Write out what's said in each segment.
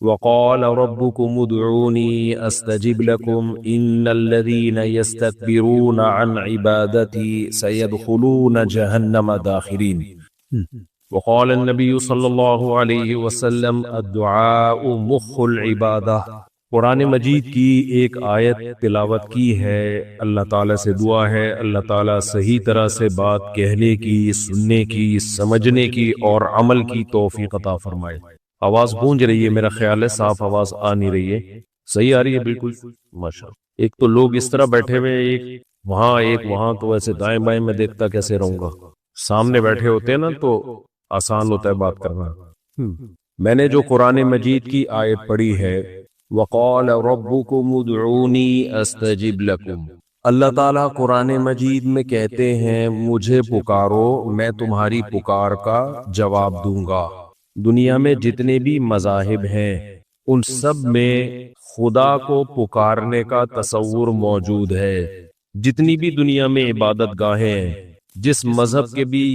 وقال ربكم ادعوني استجب لكم ان الذين يستكبرون عن عبادتي سيدخلون جهنم داخرين. وقال النبی صلی اللہ علیہ وسلم الدعاء مخ العبادہ. قرآن مجید کی ایک آیت تلاوت کی ہے، اللہ تعالیٰ سے دعا ہے اللہ تعالیٰ صحیح طرح سے بات کہنے کی، سننے کی، سمجھنے کی اور عمل کی توفیق عطا فرمائے. آواز گونج رہی ہے، میرا خیال ہے صاف آواز آ نہیں رہی ہے، صحیح آ رہی ہے؟ بالکل ماشاءاللہ. ایک تو لوگ اس طرح بیٹھے ہوئے ایک وہاں تو ایسے دائیں بائیں میں دیکھتا کیسے رہوں گا. سامنے بیٹھے ہوتے ہیں نا تو آسان ہوتا ہے بات کرنا. میں نے جو قرآن مجید کی آیت پڑھی ہے وَقَالَ رَبُّكُمُ ادْعُونِي أَسْتَجِبْ لَكُمْ، اللہ تعالیٰ قرآن مجید میں کہتے ہیں مجھے پکارو میں تمہاری پکار کا جواب دوں گا. دنیا میں جتنے بھی مذاہب ہیں ان سب میں خدا کو پکارنے کا تصور موجود ہے. جتنی بھی دنیا میں عبادت گاہیں ہیں، جس مذہب کے بھی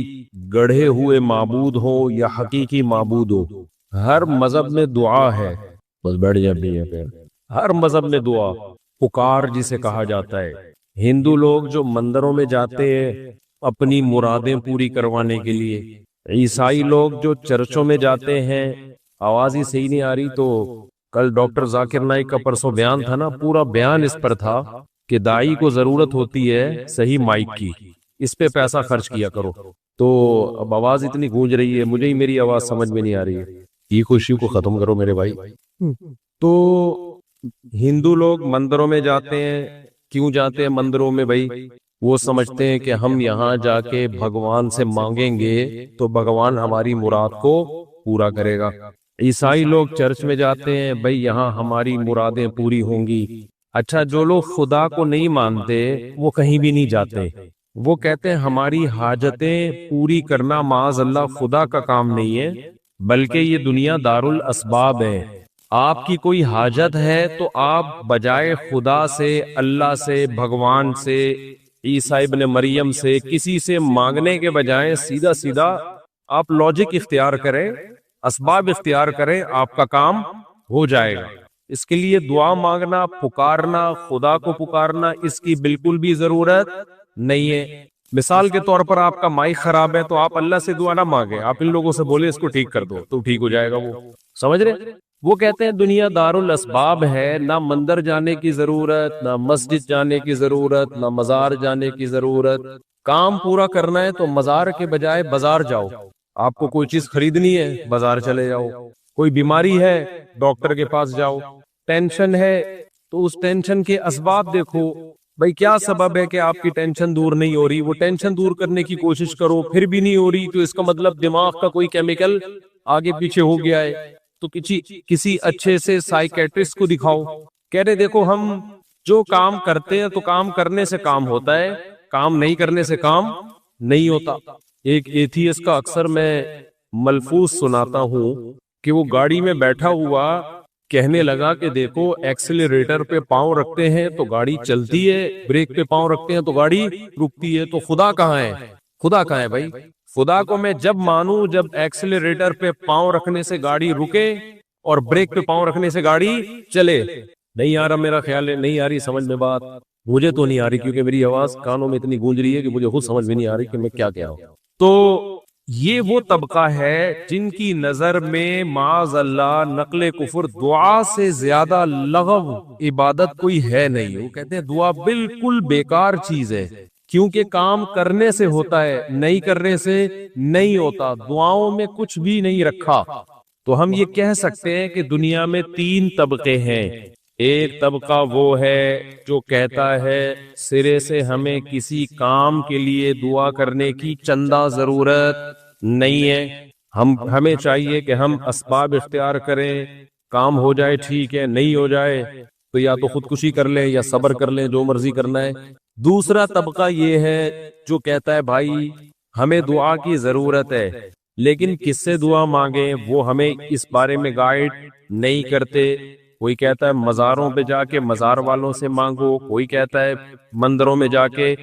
گڑھے ہوئے معبود ہو یا حقیقی معبود ہو، ہر مذہب میں دعا ہے. بس بیٹھ جا بھی ہے، ہر مذہب میں دعا پکار جسے کہا جاتا ہے. ہندو لوگ جو مندروں میں جاتے ہیں اپنی مرادیں پوری کروانے کے لیے، عیسائی لوگ جو چرچوں میں جاتے ہیں. آواز ہی صحیح نہیں آ رہی تو کل ڈاکٹر ذاکر نائک کا پرسوں بیان تھا نا، پورا بیان اس پر تھا کہ داعی کو ضرورت ہوتی ہے صحیح مائک کی، اس پہ پیسہ خرچ کیا کرو. تو اب آواز اتنی گونج رہی ہے، مجھے ہی میری آواز سمجھ میں نہیں آ رہی ہے. یہ خوشی کو ختم کرو میرے بھائی. تو ہندو لوگ مندروں میں جاتے ہیں. کیوں جاتے ہیں مندروں میں بھائی؟ وہ سمجھتے ہیں کہ ہم یہاں جا کے بھگوان سے مانگیں گے تو بھگوان ہماری مراد کو پورا کرے گا. عیسائی لوگ چرچ میں جاتے ہیں، بھائی یہاں ہماری مرادیں پوری ہوں گی. اچھا، جو لوگ خدا کو نہیں مانتے وہ کہیں بھی نہیں جاتے. وہ کہتے ہیں ہماری حاجتیں پوری کرنا معاذ اللہ خدا کا کام نہیں ہے، بلکہ یہ دنیا دارالاسباب ہے. آپ کی کوئی حاجت ہے تو آپ بجائے خدا سے، اللہ سے، بھگوان سے، عیسیٰ ابن مریم سے، کسی سے مانگنے کے بجائے سیدھا سیدھا آپ لاجک اختیار کریں، اسباب اختیار کریں، آپ کا کام ہو جائے گا. اس کے لیے دعا مانگنا، پکارنا، خدا کو پکارنا، اس کی بالکل بھی ضرورت نہیں ہے. مثال کے طور پر آپ کا مائک خراب ہے تو آپ اللہ سے دعا نہ مانگیں، آپ ان لوگوں سے بولے اس کو ٹھیک کر دو تو ٹھیک ہو جائے گا. وہ سمجھ رہے؟ وہ کہتے ہیں دنیا دارالاسباب ہے، نہ مندر جانے کی ضرورت، نہ مسجد جانے کی ضرورت، نہ مزار جانے کی ضرورت. کام پورا کرنا ہے تو مزار کے بجائے بازار جاؤ. آپ کو کوئی چیز خریدنی ہے بازار چلے جاؤ. کوئی بیماری ہے ڈاکٹر کے پاس جاؤ. ٹینشن ہے تو اس ٹینشن کے اسباب دیکھو. بھائی کیا سبب ہے کہ آپ کی ٹینشن دور نہیں ہو رہی؟ وہ ٹینشن دور کرنے کی کوشش کرو، پھر بھی نہیں ہو رہی تو اس کا مطلب دماغ کا کوئی کیمیکل آگے پیچھے ہو گیا ہے. تو کسی اچھے سے سائیکیٹرسٹ کو دکھاؤ. کہہ رہے دیکھو ہم جو کام کرتے ہیں تو کام کرنے سے کام ہوتا ہے، کام نہیں کرنے سے کام نہیں ہوتا. ایک ایتھیس کا اکثر میں ملفوظ سناتا ہوں کہ وہ گاڑی میں بیٹھا ہوا کہنے لگا کہ دیکھو ایکسیلریٹر پہ پاؤں رکھتے ہیں تو گاڑی چلتی ہے، بریک پہ پاؤں رکھتے ہیں تو گاڑی رکتی ہے. تو خدا کہاں ہے؟ خدا کہاں ہے بھائی؟ خدا کو میں جب مانوں جب ایکسیلریٹر پہ پاؤں رکھنے سے گاڑی رکے اور بریک پہ پاؤں رکھنے سے گاڑی چلے. نہیں آ رہا میرا خیال ہے، نہیں آ رہی سمجھ میں بات. مجھے تو نہیں آ رہی کیونکہ میری آواز کانوں میں اتنی گونج رہی ہے کہ مجھے خود سمجھ میں نہیں آ رہی کہ میں کیا کہہ رہا ہوں. تو یہ وہ طبقہ ہے جن کی نظر میں معاذ اللہ نقل کفر دعا سے زیادہ لغو عبادت کوئی ہے نہیں. وہ کہتے ہیں دعا بالکل بیکار چیز ہے، کیونکہ کام کرنے سے ہوتا ہے، نہیں کرنے سے نہیں ہوتا. دعاؤں میں کچھ بھی نہیں رکھا. تو ہم یہ کہہ سکتے ہیں کہ دنیا میں 3 طبقے ہیں. ایک طبقہ وہ ہے جو کہتا ہے سرے سے ہمیں کسی کام کے لیے دعا کرنے کی چندہ ضرورت نہیں ہے، ہمیں چاہیے کہ ہم اسباب اختیار کریں، کام ہو جائے ٹھیک ہے، نہیں ہو جائے تو یا تو خودکشی کر لیں یا صبر کر لیں، جو مرضی کرنا ہے. دوسرا طبقہ یہ ہے جو کہتا ہے بھائی ہمیں دعا کی ضرورت ہے لیکن کس سے دعا مانگیں وہ ہمیں اس بارے میں گائیڈ نہیں کرتے. کوئی کہتا ہے مزاروں پہ جا کے مزار والوں سے مانگو، کوئی کہتا ہے مندروں میں جا کے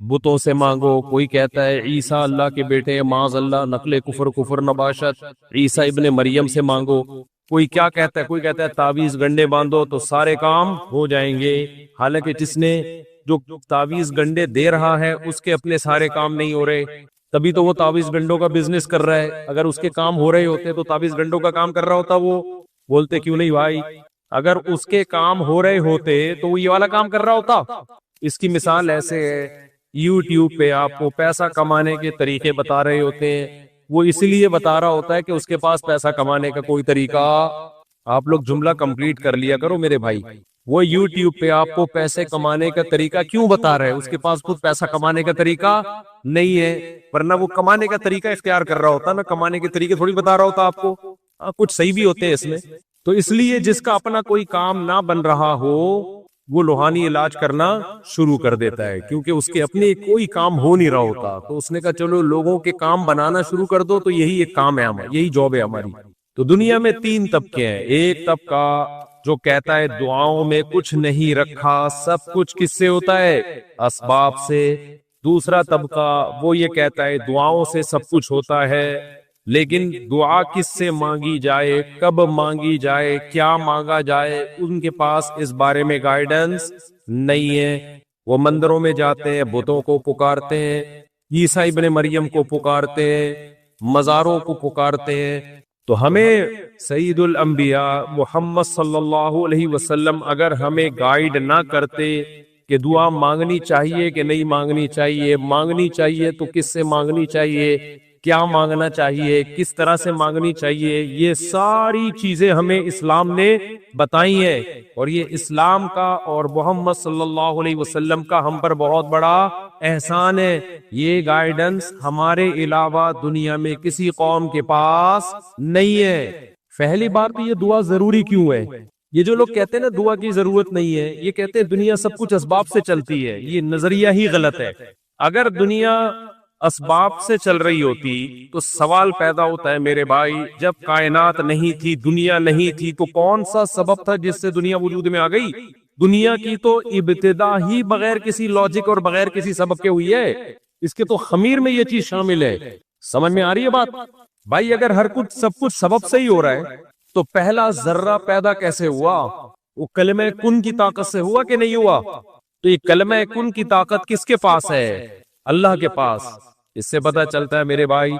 بتوں سے مانگو، کوئی کہتا ہے عیسیٰ اللہ کے بیٹے معاذ اللہ نقل کفر نباشت عیسیٰ ابن مریم سے مانگو. کوئی کیا کہتا ہے، کوئی کہتا ہے تعویذ گنڈے باندھو تو سارے کام ہو جائیں گے، حالانکہ جس نے جو تعویذ گنڈے دے رہا ہے اس کے اپنے سارے کام نہیں ہو رہے، تبھی تو وہ تعویذ گنڈوں کا بزنس کر رہا ہے۔ اگر اس کے کام ہو رہے ہوتے تو تعویذ گنڈوں کا کام کر رہا ہوتا، وہ بولتے کیوں نہیں بھائی؟ اگر اس کے کام ہو رہے ہوتے تو وہ یہ والا کام کر رہا ہوتا۔ اس کی مثال ایسے ہے، یوٹیوب پہ آپ کو پیسہ کمانے کے طریقے بتا رہے ہوتے ہیں، وہ اس لیے بتا رہا ہوتا ہے کہ اس کے پاس پیسہ کمانے کا کوئی طریقہ، آپ لوگ جملہ کمپلیٹ کر لیا کرو میرے بھائی، وہ یوٹیوب پہ آپ کو پیسے کمانے کا طریقہ کیوں بتا رہے ہیں؟ اس کے پاس خود پیسہ کمانے کا طریقہ نہیں ہے، ورنہ وہ کمانے کا طریقہ اختیار کر رہا ہوتا نا، کمانے کے طریقے تھوڑی بتا رہا ہوتا آپ کو۔ کچھ صحیح بھی ہوتے ہیں اس میں، تو اس لیے جس کا اپنا کوئی کام نہ بن رہا ہو وہ روحانی علاج کرنا شروع کر دیتا ہے، کیونکہ اس کے اپنے کوئی کام ہو نہیں رہا ہوتا، تو اس نے کہا چلو لوگوں کے کام بنانا شروع کر دو، تو یہی ایک کام ہے ہمارا، یہی جاب ہے ہماری۔ تو دنیا میں 3 طبقے ہیں، ایک طبقہ جو کہتا ہے دعاؤں میں کچھ نہیں رکھا، سب کچھ کس سے ہوتا ہے؟ اسباب سے۔ دوسرا طبقہ وہ یہ کہتا ہے دعاؤں سے سب کچھ ہوتا ہے، لیکن دعا کس سے مانگی جائے، کب مانگی جائے، کیا مانگا جائے، ان کے پاس اس بارے میں گائیڈنس نہیں ہے۔ وہ مندروں میں جاتے ہیں، بتوں کو پکارتے ہیں، عیسیٰ ابن مریم کو پکارتے ہیں، مزاروں کو پکارتے ہیں۔ تو ہمیں سید الانبیاء محمد صلی اللہ علیہ وسلم اگر ہمیں گائیڈ نہ کرتے کہ دعا مانگنی چاہیے کہ نہیں مانگنی چاہیے، مانگنی چاہیے تو کس سے مانگنی چاہیے، کیا مانگنا چاہیے، کس طرح سے مانگنی چاہیے، یہ ساری چیزیں ہمیں اسلام نے بتائی ہیں، اور یہ اسلام کا اور محمد صلی اللہ علیہ وسلم کا ہم پر بہت بڑا احسان ہے۔ یہ گائیڈنس ہمارے علاوہ دنیا میں کسی قوم کے پاس نہیں ہے۔ پہلی بات تو یہ دعا ضروری کیوں ہے؟ یہ جو لوگ کہتے ہیں نا دعا کی ضرورت نہیں ہے، یہ کہتے ہیں دنیا سب کچھ اسباب سے چلتی ہے، یہ نظریہ ہی غلط ہے۔ اگر دنیا اسباب سے چل رہی ہوتی تو سوال پیدا ہوتا ہے میرے بھائی، جب کائنات نہیں تھی، دنیا نہیں تھی، تو کون سا سبب تھا جس سے دنیا وجود میں آ گئی؟ دنیا کی تو ابتدا ہی بغیر کسی لاجک اور بغیر کسی سبب کے ہوئی ہے، اس کے تو خمیر میں یہ چیز شامل ہے۔ سمجھ میں آ رہی ہے بات؟ بھائی اگر ہر کچھ سب کچھ سبب سے ہی ہو رہا ہے تو پہلا ذرہ پیدا کیسے ہوا؟ وہ کلمہ کن کی طاقت سے ہوا کہ نہیں ہوا؟ تو یہ کلمہ کن کی طاقت کس کے پاس ہے؟ اللہ کے پاس۔ اس سے پتہ چلتا ہے میرے بھائی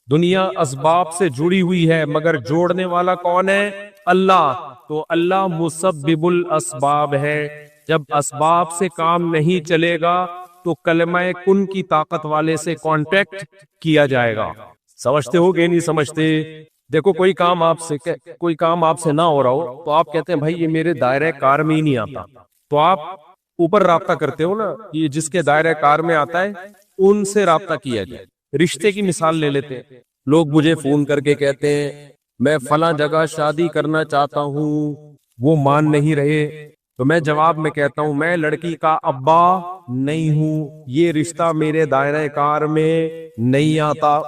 دنیا اسباب سے جڑی ہوئی ہے، مگر جوڑنے والا کون ہے؟ اللہ۔ تو اللہ مسبب الاسباب ہے، جب اسباب سے کام نہیں چلے گا تو کلمہ کن کی طاقت والے سے کانٹیکٹ کیا جائے گا۔ سمجھتے ہو کہ نہیں سمجھتے؟ دیکھو کوئی کام آپ سے نہ ہو رہا ہو تو آپ کہتے ہیں بھائی یہ میرے دائرہ کار میں ہی نہیں آتا، تو آپ اوپر رابطہ کرتے ہو نا، یہ جس کے دائرہ کار میں آتا ہے ان سے رابطہ کیا جائے۔ رشتے کی مثال لے لیتے ہیں، لوگ مجھے فون کر کے کہتے ہیں میں فلاں جگہ شادی کرنا چاہتا ہوں، وہ مان نہیں رہے، تو میں جواب میں کہتا ہوں میں لڑکی کا ابا نہیں ہوں، یہ رشتہ میرے دائرہ کار میں نہیں آتا،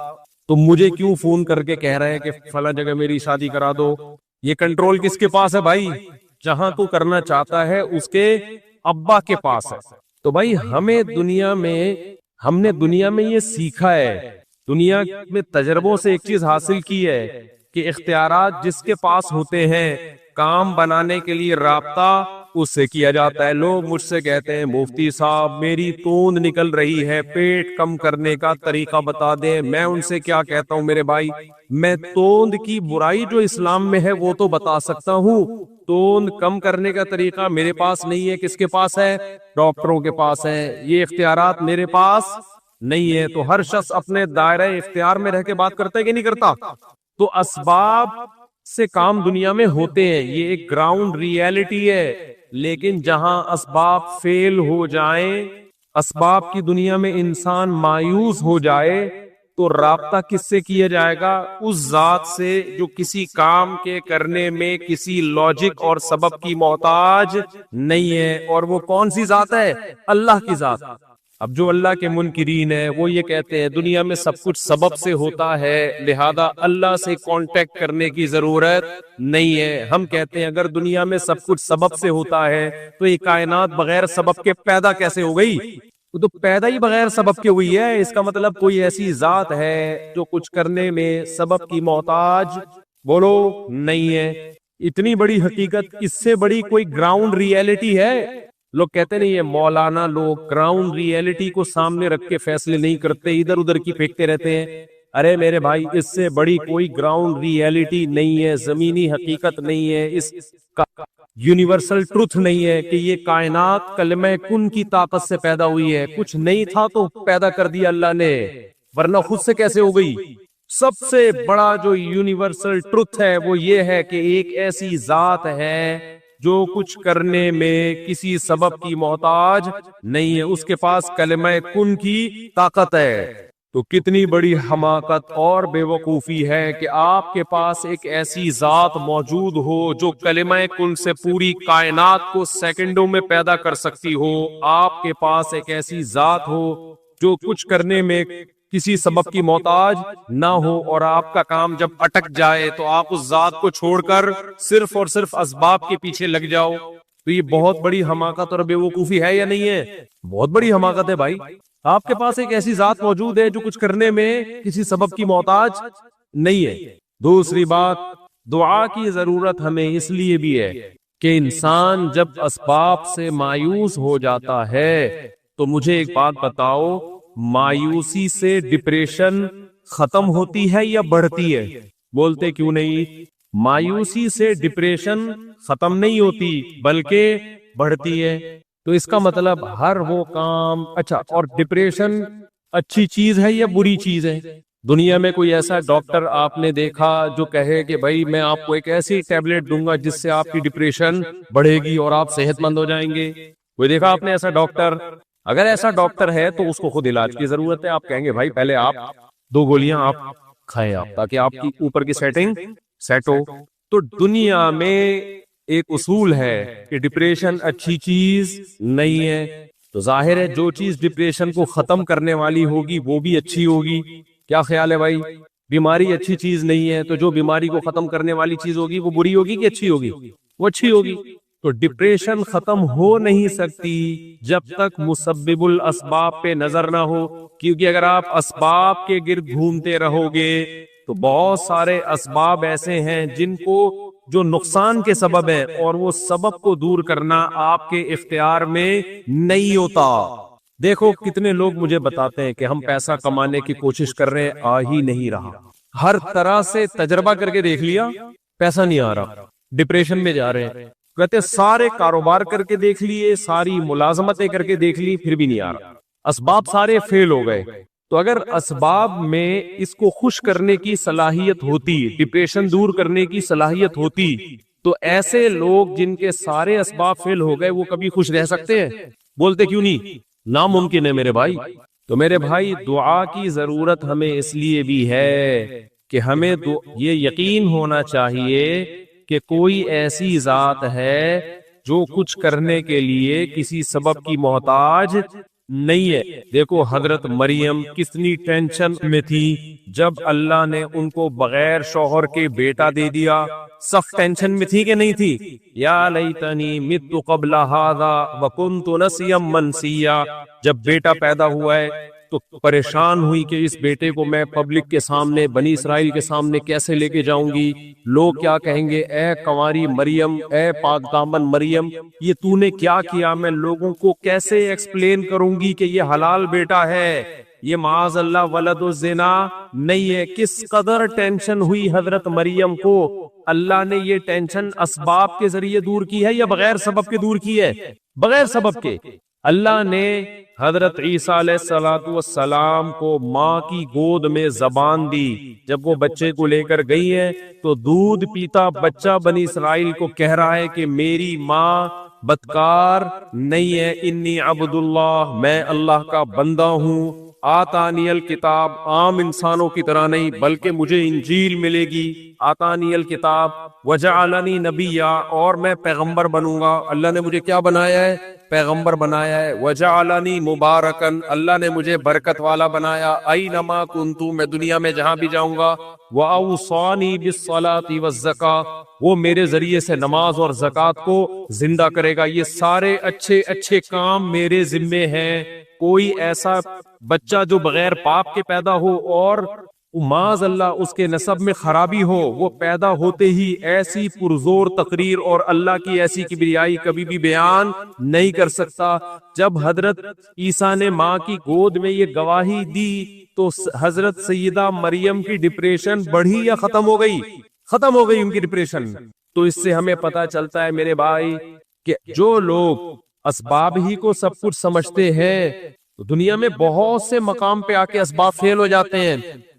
تو مجھے کیوں فون کر کے کہہ رہے ہیں کہ فلاں جگہ میری شادی کرا دو؟ یہ کنٹرول کس کے پاس ہے بھائی؟ جہاں تو کرنا چاہتا ہے اس کے ابا کے پاس ہے۔ تو بھائی ہم نے دنیا میں یہ سیکھا ہے، دنیا میں تجربوں سے ایک چیز حاصل کی ہے کہ اختیارات جس کے پاس ہوتے ہیں کام بنانے کے لیے رابطہ اس سے کیا جاتا ہے۔ لوگ مجھ سے کہتے ہیں مفتی صاحب میری توند نکل رہی ہے، پیٹ کم کرنے کا طریقہ بتا دیں۔ میں ان سے کیا کہتا ہوں میرے بھائی، میں توند کی برائی جو اسلام میں ہے وہ تو بتا سکتا ہوں، توند کم کرنے کا طریقہ میرے پاس نہیں ہے۔ کس کے پاس ہے؟ ڈاکٹروں کے پاس ہے۔ یہ اختیارات میرے پاس نہیں ہے۔ تو ہر شخص اپنے دائرہ اختیار میں رہ کے بات کرتا ہے کہ نہیں کرتا؟ تو اسباب سے کام دنیا میں ہوتے ہیں، یہ ایک گراؤنڈ ریئلٹی ہے، لیکن جہاں اسباب فیل ہو جائیں، اسباب کی دنیا میں انسان مایوس ہو جائے، تو رابطہ کس سے کیا جائے گا؟ اس ذات سے جو کسی کام کے کرنے میں کسی لاجک اور سبب کی محتاج نہیں ہے۔ اور وہ کون سی ذات ہے؟ اللہ کی ذات۔ اب جو اللہ کے منکرین ہیں وہ یہ کہتے ہیں دنیا میں سب کچھ سبب سے ہوتا ہے، لہذا اللہ سے کانٹیکٹ کرنے کی ضرورت نہیں ہے۔ ہم کہتے ہیں اگر دنیا میں سب کچھ سبب سے ہوتا ہے تو یہ کائنات بغیر سبب کے پیدا کیسے ہو گئی؟ تو پیدا ہی بغیر سبب کے ہوئی ہے، اس کا مطلب کوئی ایسی ذات ہے جو کچھ کرنے میں سبب کی محتاج بولو نہیں ہے۔ اتنی بڑی حقیقت، اس سے بڑی کوئی گراؤنڈ ریئلٹی ہے؟ لوگ کہتے نہیں یہ مولانا لوگ گراؤنڈ ریئلٹی کو سامنے رکھ کے فیصلے نہیں کرتے، ادھر ادھر کی پھینکتے رہتے ہیں۔ ارے میرے بھائی، اس سے بڑی کوئی گراؤنڈ ریئلٹی نہیں ہے، زمینی حقیقت نہیں ہے، اس کا یونیورسل ٹروتھ نہیں ہے کہ یہ کائنات کلمہ کن کی طاقت سے پیدا ہوئی ہے۔ کچھ نہیں تھا تو پیدا کر دیا اللہ نے، ورنہ خود سے کیسے ہو گئی؟ سب سے بڑا جو یونیورسل ٹروتھ ہے وہ یہ ہے کہ ایک ایسی ذات ہے جو کچھ کرنے میں کسی سبب کی محتاج نہیں ہے، اس کے پاس کلمہ کن کی طاقت ہے۔ تو کتنی بڑی حماقت اور بے وقوفی ہے کہ آپ کے پاس ایک ایسی ذات موجود ہو جو کلمہ کن سے پوری کائنات کو سیکنڈوں میں پیدا کر سکتی ہو۔ آپ کے پاس ایک ایسی ذات ہو جو کچھ کرنے میں کسی سبب کی محتاج نہ ہو، اور آپ کا کام جب اٹک جائے تو آپ اس ذات کو چھوڑ کر صرف اور صرف اسباب کے پیچھے لگ جاؤ۔ تو یہ بہت بڑی حماقت اور بے وقوفی ہے یا نہیں ہے؟ بہت بڑی حماقت ہے بھائی۔ آپ کے پاس ایک ایسی ذات موجود ہے جو کچھ کرنے میں کسی سبب کی محتاج نہیں ہے۔ دوسری بات، دعا کی ضرورت ہمیں اس لیے بھی ہے کہ انسان جب اسباب سے مایوس ہو جاتا ہے، تو مجھے ایک بات بتاؤ، مایوسی سے ڈپریشن ختم ہوتی ہے یا بڑھتی ہے؟ بولتے کیوں نہیں؟ مایوسی سے ڈپریشن ختم نہیں ہوتی بلکہ بڑھتی ہے۔ تو اس کا مطلب ہر وہ کام، اچھا، اور ڈپریشن اچھی چیز ہے یا بری چیز ہے؟ دنیا میں کوئی ایسا ڈاکٹر آپ نے دیکھا جو کہے کہ بھائی میں آپ کو ایک ایسی ٹیبلٹ دوں گا جس سے آپ کی ڈپریشن بڑھے گی اور آپ صحت مند ہو جائیں گے؟ کوئی دیکھا آپ نے ایسا ڈاکٹر؟ اگر ایسا ڈاکٹر ہے تو اس کو خود علاج کی ضرورت ہے۔ آپ کہیں گے بھائی پہلے آپ 2 گولیاں آپ کھائیں آپ، تاکہ آپ کی اوپر کی سیٹنگ سیٹ ہو۔ تو دنیا میں ایک اصول ہے کہ ڈپریشن اچھی چیز نہیں ہے، تو ظاہر ہے جو چیز ڈپریشن کو ختم کرنے والی ہوگی وہ بھی اچھی ہوگی۔ کیا خیال ہے بھائی؟ بیماری اچھی چیز نہیں ہے تو جو بیماری کو ختم کرنے والی چیز ہوگی وہ بری ہوگی کہ اچھی ہوگی؟ وہ اچھی ہوگی۔ تو ڈپریشن ختم ہو نہیں سکتی جب تک مسبب الاسباب پہ نظر نہ ہو، کیونکہ اگر آپ اسباب کے گرد گھومتے رہو گے تو بہت سارے اسباب ایسے ہیں جن کو جو نقصان کے سبب ہے، اور وہ سبب کو دور کرنا آپ کے اختیار میں نہیں ہوتا۔ دیکھو کتنے لوگ مجھے بتاتے ہیں کہ ہم پیسہ کمانے کی کوشش کر رہے ہیں، آ ہی نہیں رہا، ہر طرح سے تجربہ کر کے دیکھ لیا، پیسہ نہیں آ رہا، ڈپریشن میں جا رہے ہیں۔ کہتے سارے کاروبار کر کے دیکھ لیے، ساری ملازمتیں کر کے دیکھ لی، پھر بھی نہیں آ رہا، اسباب سارے فیل ہو گئے۔ تو اگر اسباب میں اس کو خوش کرنے کی صلاحیت ہوتی، ڈپریشن دور کرنے کی صلاحیت ہوتی، تو ایسے لوگ جن کے سارے اسباب فیل ہو گئے وہ کبھی خوش رہ سکتے ہیں؟ بولتے کیوں نہیں؟ ناممکن ہے میرے بھائی۔ تو میرے بھائی، دعا کی ضرورت ہمیں اس لیے بھی ہے کہ ہمیں یہ یقین ہونا چاہیے کہ کوئی ایسی ذات ہے جو کچھ کرنے کے لیے کسی سبب کی محتاج نہیں ہے۔ دیکھو حضرت مریم کتنی ٹینشن میں تھی جب اللہ نے ان کو بغیر شوہر کے بیٹا دے دیا، سخت ٹینشن میں تھی کہ نہیں تھی؟ یا لیتنی مت قبل ھذا وکنت نسیا منسیا، جب بیٹا پیدا ہوا ہے تو پریشان ہوئی کہ اس بیٹے کو میں پبلک کے سامنے، بنی اسرائیل کے سامنے کیسے لے کے جاؤں گی؟ لوگ کیا کہیں گے؟ اے کنواری مریم، اے پاک دامن مریم، یہ تو نے کیا کیا؟ میں لوگوں کو کیسے ایکسپلین کروں گی کہ یہ حلال بیٹا ہے، یہ معاذ اللہ ولد الزنا نہیں ہے؟ کس قدر ٹینشن ہوئی حضرت مریم کو۔ اللہ نے یہ ٹینشن اسباب کے ذریعے دور کی ہے یا بغیر سبب کے دور کی ہے؟ بغیر سبب کے۔ اللہ نے حضرت عیسیٰ علیہ السلام کو ماں کی گود میں زبان دی، جب وہ بچے کو لے کر گئی ہے تو دودھ پیتا بچہ بنی اسرائیل کو کہہ رہا ہے کہ میری ماں بدکار نہیں ہے، انی عبد اللہ، میں اللہ کا بندہ ہوں، آتانی الکتاب، عام انسانوں کی طرح نہیں بلکہ مجھے انجیل ملے گی، آتانی الکتاب وجعلنی نبیا، اور میں پیغمبر بنوں گا۔ اللہ نے مجھے کیا بنایا ہے؟ پیغمبر بنایا ہے۔ وجعلنی مبارکن، اللہ نے مجھے برکت والا بنایا، اینما کنتو، میں دنیا میں جہاں بھی جاؤں گا، واوصانی بالصلاۃ والزکاۃ، وہ میرے ذریعے سے نماز اور زکوٰۃ کو زندہ کرے گا۔ یہ سارے اچھے اچھے کام میرے ذمے ہیں۔ کوئی ایسا بچہ جو بغیر باپ کے پیدا ہو اور معاذ اللہ اس کے نسب میں خرابی ہو، وہ پیدا ہوتے ہی ایسی پرزور تقریر اور اللہ کی ایسی کبریائی کبھی بھی بیان نہیں کر سکتا۔ جب حضرت عیسیٰ نے ماں کی گود میں یہ گواہی دی تو حضرت سیدہ مریم کی ڈپریشن بڑھی یا ختم ہو گئی؟ ختم ہو گئی ان کی ڈپریشن۔ تو اس سے ہمیں پتا چلتا ہے میرے بھائی کہ جو لوگ اسباب ہی کو سب کچھ سمجھتے ہیں تو دنیا میں بہت سے مقام پہ آ کے اسباب فیل ہو جاتے ہیں،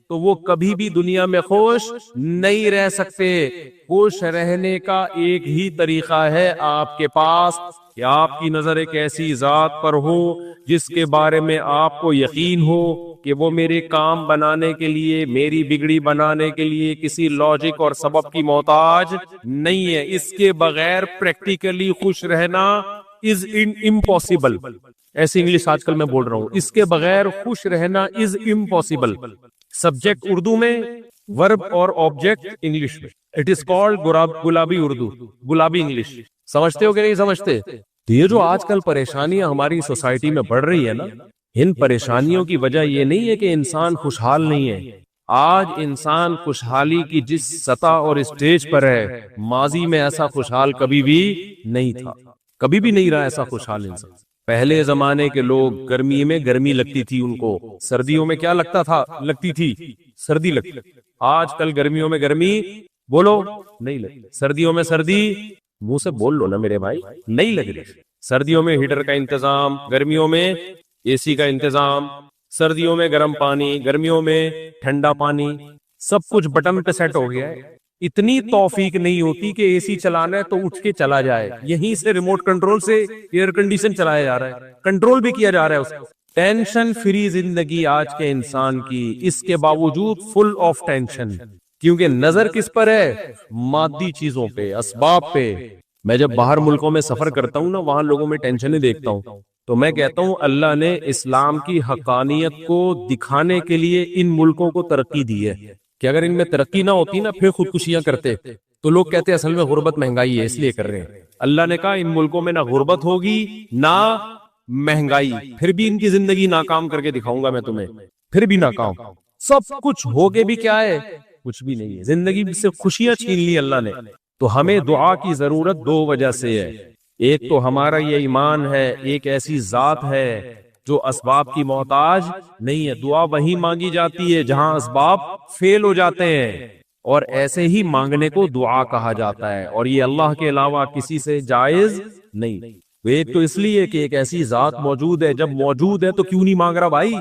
تو وہ کبھی بھی دنیا میں خوش نہیں رہ سکتے۔ خوش رہنے کا ایک ہی طریقہ ہے آپ کے پاس کہ آپ کی نظر ایک ایسی ذات پر ہو جس کے بارے میں آپ کو یقین ہو کہ وہ میرے کام بنانے کے لیے، میری بگڑی بنانے کے لیے کسی لاجک اور سبب کی محتاج نہیں ہے۔ اس کے بغیر پریکٹیکلی خوش رہنا از امپاسبل۔ ایسی انگلش آج کل میں بول رہا ہوں، اس کے بغیر خوش رہنا از امپاسبل۔ سبجیکٹ اردو میں، ورب اور آبجیکٹ انگلش میں۔ اٹ از کالڈ گلابی اردو، گلابی انگلش۔ سمجھتے ہو کہ نہیں سمجھتے؟ تو یہ جو آج کل پریشانیاں ہماری سوسائٹی میں بڑھ رہی ہے نا، ان پریشانیوں کی وجہ یہ نہیں ہے کہ انسان خوشحال نہیں ہے۔ آج انسان خوشحالی کی جس سطح اور اسٹیج پر ہے، ماضی میں ایسا خوشحال کبھی بھی نہیں تھا، کبھی بھی نہیں رہا ایسا خوشحال انسان۔ پہلے زمانے کے لوگ گرمی میں گرمی لگتی تھی ان کو، سردیوں میں کیا لگتی تھی سردی لگتی۔ آج کل گرمیوں میں گرمی بولو نہیں لگتی، سردیوں میں سردی منہ سے بول لو نا میرے بھائی، نہیں لگ رہی۔ سردیوں میں ہیٹر کا انتظام، گرمیوں میں اے سی کا انتظام، سردیوں میں گرم پانی، گرمیوں میں ٹھنڈا پانی، سب کچھ بٹن پہ سیٹ ہو گیا ہے۔ اتنی توفیق نہیں ہوتی کہ اے سی چلانا ہے تو اٹھ کے چلا جائے، یہیں سے ریموٹ کنٹرول سے ایئر کنڈیشن چلایا جا رہا ہے، کنٹرول بھی کیا جا رہا ہے اس کو۔ ٹینشن فری زندگی آج کے انسان کی، اس کے باوجود فل آف ٹینشن، کیونکہ نظر کس پر ہے؟ مادی چیزوں پہ، اسباب پہ۔ میں جب باہر ملکوں میں سفر کرتا ہوں نا، وہاں لوگوں میں ٹینشنیں دیکھتا ہوں تو میں کہتا ہوں اللہ نے اسلام کی حقانیت کو دکھانے کے لیے ان ملکوں کو ترقی دی ہے، کہ اگر ان میں ترقی نہ ہوتی نا پھر خودکشیاں کرتے۔ تو لوگ کہتے ہیں اصل میں غربت مہنگائی ہے اس لیے کر رہے ہیں۔ اللہ نے کہا ان ملکوں میں نہ غربت ہوگی نہ مہنگائی، پھر بھی ان کی زندگی ناکام کر کے دکھاؤں گا میں تمہیں، پھر بھی ناکام۔ سب کچھ ہو کے بھی کیا ہے؟ کچھ بھی نہیں ہے، زندگی سے خوشیاں چھین لی اللہ نے۔ تو ہمیں دعا کی ضرورت دو وجہ سے ہے، ایک تو ہمارا یہ ایمان ہے ایک ایسی ذات ہے جو اسباب کی محتاج نہیں ہے۔ دعا وہیں مانگی جاتی ہے جہاں اسباب فیل ہو جاتے ہیں، اور ایسے ہی مانگنے کو دعا کہا جاتا ہے، اور یہ اللہ کے علاوہ کسی سے جائز نہیں۔ ایک تو اس لیے کہ ایک ایسی ذات موجود ہے، جب موجود ہے تو کیوں نہیں مانگ رہا بھائی؟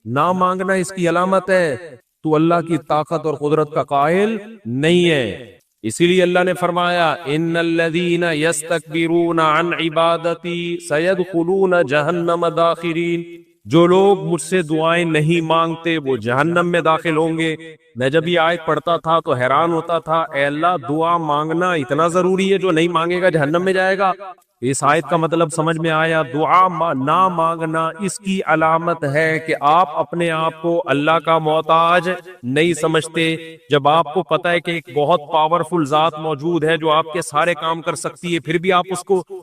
نہ مانگنا اس کی علامت ہے تو اللہ کی طاقت اور قدرت کا قائل نہیں ہے۔ اسی لیے اللہ نے فرمایا ان الذین یستکبرون عن عبادتی سیدخلون جہنم داخرین، جو لوگ مجھ سے دعائیں نہیں مانگتے وہ جہنم میں داخل ہوں گے۔ میں جب یہ آیت پڑھتا تھا تو حیران ہوتا تھا، اے اللہ دعا مانگنا اتنا ضروری ہے جو نہیں مانگے گا جہنم میں جائے گا؟ اس آیت کا مطلب سمجھ میں آیا، دعا نہ مانگنا اس کی علامت ہے کہ آپ اپنے آپ کو اللہ کا محتاج نہیں سمجھتے۔ جب آپ کو پتہ ہے کہ ایک بہت پاورفل ذات موجود ہے جو آپ کے سارے کام کر سکتی ہے، پھر بھی آپ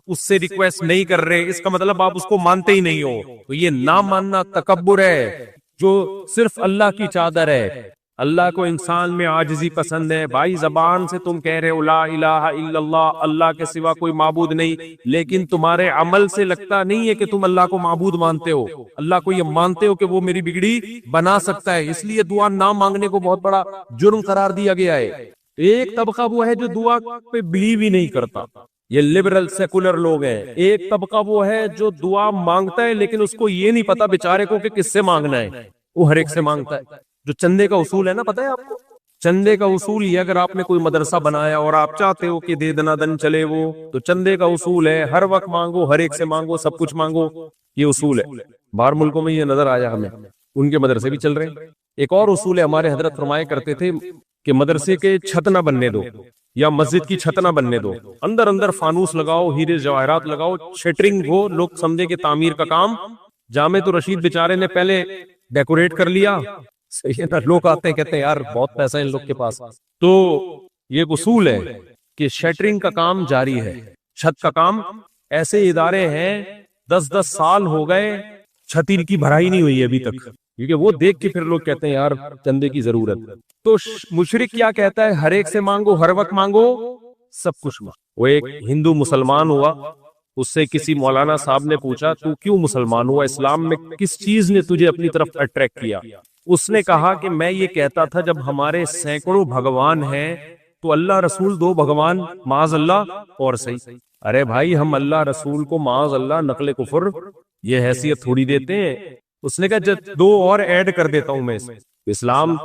اس سے ریکویسٹ نہیں کر رہے، اس کا مطلب آپ اس کو مانتے ہی نہیں ہو۔ تو یہ نہ ماننا تکبر ہے جو صرف اللہ کی چادر ہے۔ اللہ کو انسان میں عاجزی پسند ہے۔ بھائی زبان سے تم کہہ رہے ہو لا الہ الا اللہ، اللہ کے سوا کوئی معبود نہیں، لیکن تمہارے عمل سے لگتا نہیں ہے کہ تم اللہ کو معبود مانتے ہو، اللہ کو یہ مانتے ہو کہ وہ میری بگڑی بنا سکتا ہے۔ اس لیے دعا نہ مانگنے کو بہت بڑا جرم قرار دیا گیا ہے۔ ایک طبقہ وہ ہے جو دعا پہ بلیو ہی نہیں کرتا، یہ لبرل سیکولر لوگ ہیں۔ ایک طبقہ وہ ہے جو دعا مانگتا ہے لیکن اس کو یہ نہیں پتا بیچارے کو کہ کس سے مانگنا ہے، وہ ہر ایک سے مانگتا ہے۔ جو چندے کا اصول ہے نا، پتہ ہے آپ کو چندے کا اصول یہ، اگر آپ نے کوئی مدرسہ بنایا اور آپ چاہتے ہو کہ دے دنا دن چلے وہ، تو چندے کا اصول ہے ہر وقت مانگو، ہر ایک سے مانگو، سب کچھ مانگو، یہ اصول ہے۔ باہر ملکوں میں یہ نظر آیا ہمیں، ان کے مدرسے بھی چل رہے ہیں۔ ایک اور اصول ہے، ہمارے حضرت فرمایا کرتے تھے کہ مدرسے کے چھت نہ بننے دو یا مسجد کی چھت نہ بننے دو، اندر اندر فانوس لگاؤ، ہیرے جواہرات لگاؤ، شٹرنگ ہو، لوگ سمجھے کہ تعمیر کا کام۔ جامع تو رشید بیچارے نے پہلے ڈیکوریٹ کر لیا، صحیح ہے نا، لوگ آتے ہیں کہتے ہیں یار بہت پیسہ ہے ان لوگ کے پاس۔ تو یہ اصول ہے کہ شٹرنگ کا کام جاری ہے، چھت کا کام۔ ایسے ادارے ہیں 10 سال ہو گئے چھت کی بھرائی نہیں ہوئی ابھی تک، کیونکہ وہ دیکھ کے پھر لوگ کہتے ہیں یار چندے کی ضرورت. تو مشرک کیا کہتا ہے؟ ہر ایک سے مانگو، ہر وقت مانگو، سب کچھ مانگو. وہ ایک ہندو مسلمان ہوا، اس سے کسی مولانا صاحب نے پوچھا تو کیوں مسلمان ہوا، اسلام میں کس چیز نے تجھے اپنی طرف اٹریکٹ کیا؟ اس نے کہا کہ میں یہ کہتا تھا جب ہمارے سینکڑوں بھگوان ہیں تو اللہ رسول دو بھگوان معاذ اللہ اور صحیح. ارے بھائی ہم اللہ رسول کو معاذ اللہ نقل کفر یہ حیثیت تھوڑی دیتے ہیں. اس نے کہا جب دو اور ایڈ کر دیتا ہوں میں. اسلام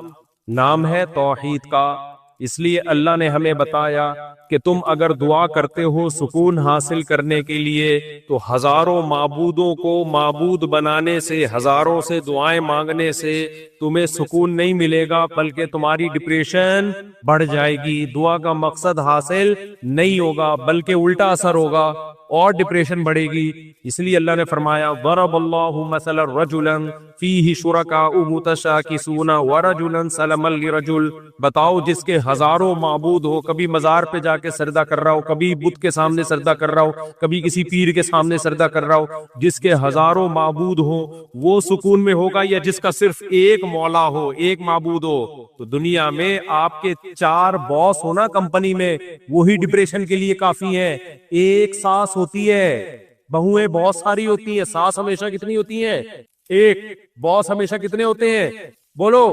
نام ہے توحید کا، اس لیے اللہ نے ہمیں بتایا کہ تم اگر دعا کرتے ہو سکون حاصل کرنے کے لیے تو ہزاروں معبودوں کو معبود بنانے سے، ہزاروں سے دعائیں مانگنے سے تمہیں سکون نہیں ملے گا، بلکہ تمہاری ڈپریشن بڑھ جائے گی. دعا کا مقصد حاصل نہیں ہوگا بلکہ الٹا اثر ہوگا اور ڈپریشن بڑھے گی. اس لیے اللہ نے فرمایا ضرب اللہ مثلا رجلا فیہ شرکاء متشاکسون ورجلا سلما لرجل. بتاؤ جس کے ہزاروں معبود ہو، کبھی مزار پہ جا کے سجدہ کر رہا ہو، کبھی بت کے سامنے سجدہ کر رہا ہو، کبھی کسی پیر کے سامنے سجدہ کر رہا ہو، جس کے ہزاروں معبود ہو وہ سکون میں ہوگا یا جس کا صرف ایک مولا ہو، ایک معبود ہو؟ تو دنیا میں آپ کے 4 باس ہونا کمپنی میں، وہی ڈپریشن کے لیے کافی ہے. ایک ساس ہوتی ہے، بہویں بہت ساری ہوتی ہیں، ساس ہمیشہ کتنی ہوتی ہیں؟ ایک. باس ہمیشہ کتنے ہوتے ہیں؟ بولو.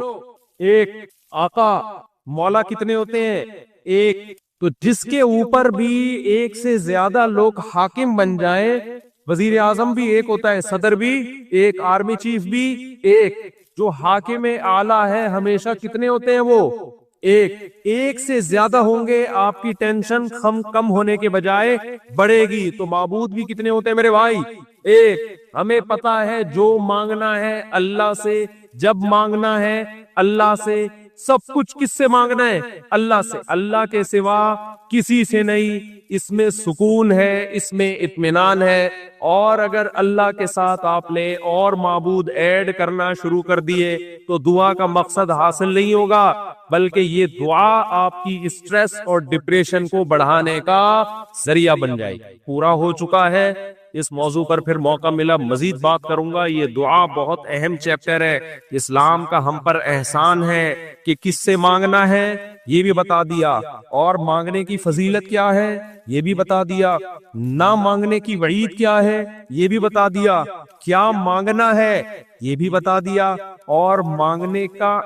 ایک. آقا مولا کتنے ہوتے ہیں؟ ایک. تو جس کے اوپر بھی ایک سے زیادہ لوگ حاکم بن جائیں، وزیر اعظم بھی ایک ہوتا ہے، صدر بھی ایک، آرمی چیف بھی ایک. جو حاکم اعلیٰ ہے ہمیشہ کتنے ہوتے ہیں؟ وہ ایک. ایک سے زیادہ ہوں گے آپ کی ٹینشن کم ہونے کے بجائے بڑھے گی. تو معبود بھی کتنے ہوتے ہیں میرے بھائی؟ ایک. ہمیں پتا ہے جو مانگنا ہے اللہ سے، جب مانگنا ہے اللہ سے، سب کچھ کس سے مانگنا ہے؟ اللہ سے. اللہ کے سوا کسی سے نہیں. اس میں سکون ہے، اس میں اطمینان ہے. اور اگر اللہ کے ساتھ آپ نے اور معبود ایڈ کرنا شروع کر دیے تو دعا کا مقصد حاصل نہیں ہوگا، بلکہ یہ دعا آپ کی اسٹریس اور ڈپریشن کو بڑھانے کا ذریعہ بن جائے گی. پورا ہو چکا ہے. اس موضوع پر پھر موقع ملا مزید بات کروں گا. یہ دعا بہت اہم چیپٹر ہے. اسلام کا ہم پر احسان ہے کہ کس سے مانگنا ہے یہ بھی بتا دیا، اور مانگنے کی فضیلت کیا ہے یہ بھی بتا دیا، نہ مانگنے کی وعید کیا ہے یہ بھی بتا دیا، کیا مانگنا ہے یہ بھی بتا دیا، اور مانگنے کا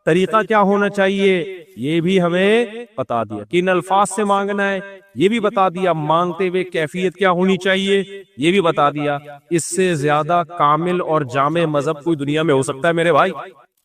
طریقہ کیا ہونا چاہیے یہ بھی ہمیں بتا دیا، کن الفاظ سے مانگنا ہے یہ بھی بتا دیا، مانگتے ہوئے کیفیت کیا ہونی چاہیے یہ بھی بتا دیا. اس سے زیادہ کامل اور جامع مذہب کوئی دنیا میں ہو سکتا ہے میرے بھائی؟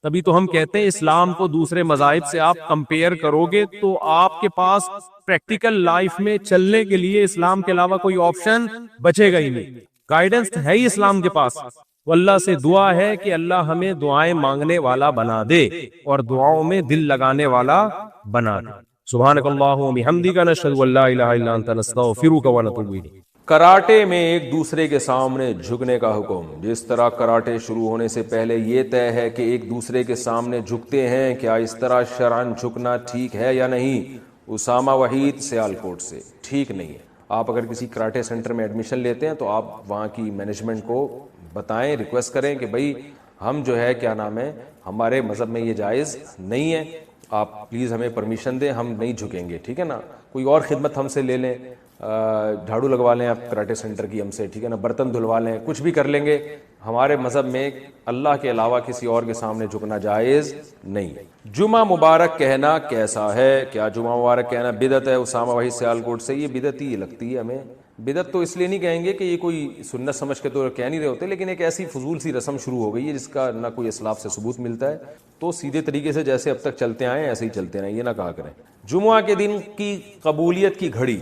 تبھی تو ہم کہتے ہیں اسلام کو دوسرے مذاہب سے آپ کمپیئر کرو گے تو آپ کے پاس پریکٹیکل لائف میں چلنے کے لیے اسلام کے علاوہ کوئی آپشن بچے گا ہی نہیں. گائیڈنس ہے ہی اسلام کے پاس. وہ اللہ سے دعا ہے کہ اللہ ہمیں دعائیں مانگنے والا بنا دے اور دعاؤں میں دل لگانے والا بنا دے. سبحانک اللہم و بحمدک نشہد ان لا الہ الا انت نستغفرک و نتوب الیک. کراٹے میں ایک دوسرے کے سامنے جھکنے کا حکم. جس طرح کراٹے شروع ہونے سے پہلے یہ طے ہے کہ ایک دوسرے کے سامنے جھکتے ہیں، کیا اس طرح شرعن جھکنا ٹھیک ہے یا نہیں؟ اسامہ وحید سیالکوٹ سے. ٹھیک نہیں ہے. آپ اگر کسی کراٹے سینٹر میں ایڈمیشن لیتے ہیں تو آپ وہاں کی مینجمنٹ کو بتائیں، ریکویسٹ کریں کہ بھائی ہم جو ہے کیا نام ہے، ہمارے مذہب میں یہ جائز نہیں ہے، آپ پلیز ہمیں پرمیشن دیں، ہم نہیں جھکیں گے. ٹھیک ہے نا؟ کوئی اور خدمت ہم سے لے لیں، جھاڑو لگوا لیں آپ کراٹے سینٹر کی ہم سے، ٹھیک ہے نا، برتن دھلوا لیں، کچھ بھی کر لیں گے. ہمارے مذہب میں اللہ کے علاوہ کسی اور کے سامنے جھکنا جائز نہیں. جمعہ مبارک کہنا کیسا ہے؟ کیا جمعہ مبارک کہنا بدعت ہے؟ اسامہ وحید سیالکوٹ سے. یہ بدعت ہی لگتی ہے ہمیں. بدعت تو اس لیے نہیں کہیں گے کہ یہ کوئی سنت سمجھ کے تو کہہ نہیں رہے ہوتے، لیکن ایک ایسی فضول سی رسم شروع ہو گئی ہے جس کا نہ کوئی اسلاف سے ثبوت ملتا ہے. تو سیدھے طریقے سے جیسے اب تک چلتے آئے ایسے ہی چلتے رہیں، یہ نہ کہا کریں. جمعہ کے دن کی قبولیت کی گھڑی.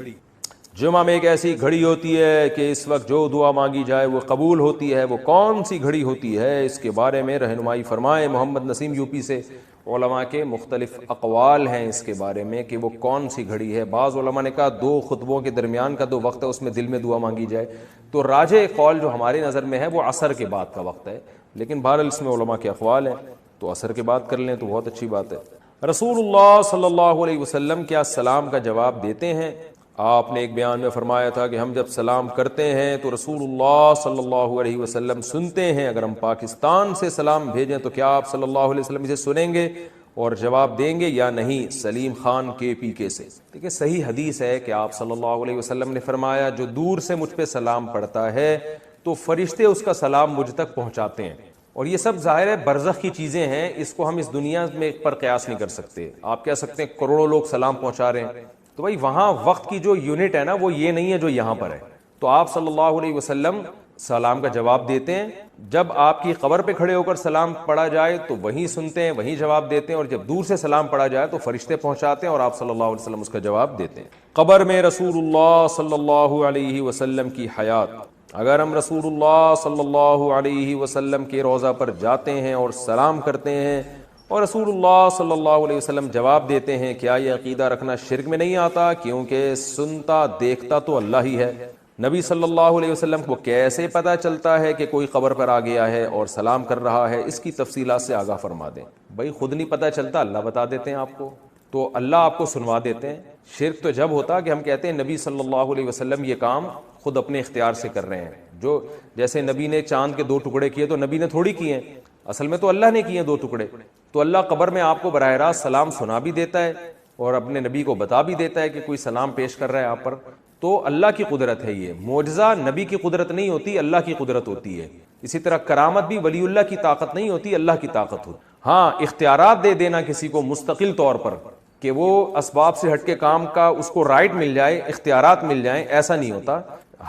جمعہ میں ایک ایسی گھڑی ہوتی ہے کہ اس وقت جو دعا مانگی جائے وہ قبول ہوتی ہے. وہ کون سی گھڑی ہوتی ہے؟ اس کے بارے میں رہنمائی فرمائیں محمد نسیم یو پی سے. علماء کے مختلف اقوال ہیں اس کے بارے میں کہ وہ کون سی گھڑی ہے. بعض علماء نے کہا 2 خطبوں کے درمیان کا 2 وقت ہے، اس میں دل میں دعا مانگی جائے. تو راجح قول جو ہماری نظر میں ہے وہ عصر کے بعد کا وقت ہے، لیکن بہرحال اس میں علماء کے اقوال ہیں، تو عصر کے بعد کر لیں تو بہت اچھی بات ہے. رسول اللہ صلی اللہ علیہ وسلم کیا سلام کا جواب دیتے ہیں؟ آپ نے ایک بیان میں فرمایا تھا کہ ہم جب سلام کرتے ہیں تو رسول اللہ صلی اللہ علیہ وسلم سنتے ہیں. اگر ہم پاکستان سے سلام بھیجیں تو کیا آپ صلی اللہ علیہ وسلم اسے سنیں گے اور جواب دیں گے یا نہیں؟ سلیم خان KPK سے. دیکھیں صحیح حدیث ہے کہ آپ صلی اللہ علیہ وسلم نے فرمایا جو دور سے مجھ پہ سلام پڑھتا ہے تو فرشتے اس کا سلام مجھ تک پہنچاتے ہیں. اور یہ سب ظاہر ہے برزخ کی چیزیں ہیں, اس کو ہم اس دنیا میں پر قیاس نہیں کر سکتے. آپ کہہ سکتے ہیں کروڑوں لوگ سلام پہنچا رہے ہیں, تو بھائی وہاں وقت کی جو یونٹ ہے نا وہ یہ نہیں ہے جو یہاں پر ہے. تو آپ صلی اللہ علیہ وسلم سلام کا جواب دیتے ہیں. جب آپ کی قبر پہ کھڑے ہو کر سلام پڑھا جائے تو وہیں سنتے ہیں, وہیں جواب دیتے ہیں, اور جب دور سے سلام پڑھا جائے تو فرشتے پہنچاتے ہیں اور آپ صلی اللہ علیہ وسلم اس کا جواب دیتے ہیں. قبر میں رسول اللہ صلی اللہ علیہ وسلم کی حیات. اگر ہم رسول اللہ صلی اللہ علیہ وسلم کے روضہ پر جاتے ہیں اور سلام کرتے ہیں اور رسول اللہ صلی اللہ علیہ وسلم جواب دیتے ہیں, کیا یہ عقیدہ رکھنا شرک میں نہیں آتا؟ کیونکہ سنتا دیکھتا تو اللہ ہی ہے. نبی صلی اللہ علیہ وسلم کو کیسے پتہ چلتا ہے کہ کوئی قبر پر آ گیا ہے اور سلام کر رہا ہے؟ اس کی تفصیلات سے آگاہ فرما دیں. بھائی خود نہیں پتہ چلتا, اللہ بتا دیتے ہیں آپ کو, تو اللہ آپ کو سنوا دیتے ہیں. شرک تو جب ہوتا کہ ہم کہتے ہیں نبی صلی اللہ علیہ وسلم یہ کام خود اپنے اختیار سے کر رہے ہیں. جو جیسے نبی نے چاند کے 2 ٹکڑے کیے تو نبی نے تھوڑی کیے ہیں, اصل میں تو اللہ نے کیے 2 ٹکڑے. تو اللہ قبر میں آپ کو براہ راست سلام سنا بھی دیتا ہے اور اپنے نبی کو بتا بھی دیتا ہے کہ کوئی سلام پیش کر رہا ہے آپ پر. تو اللہ کی قدرت ہے. یہ معجزہ نبی کی قدرت نہیں ہوتی, اللہ کی قدرت ہوتی ہے. اسی طرح کرامت بھی ولی اللہ کی طاقت نہیں ہوتی, اللہ کی طاقت ہوتی. ہاں اختیارات دے دینا کسی کو مستقل طور پر کہ وہ اسباب سے ہٹ کے کام کا اس کو رائٹ مل جائے, اختیارات مل جائیں, ایسا نہیں ہوتا.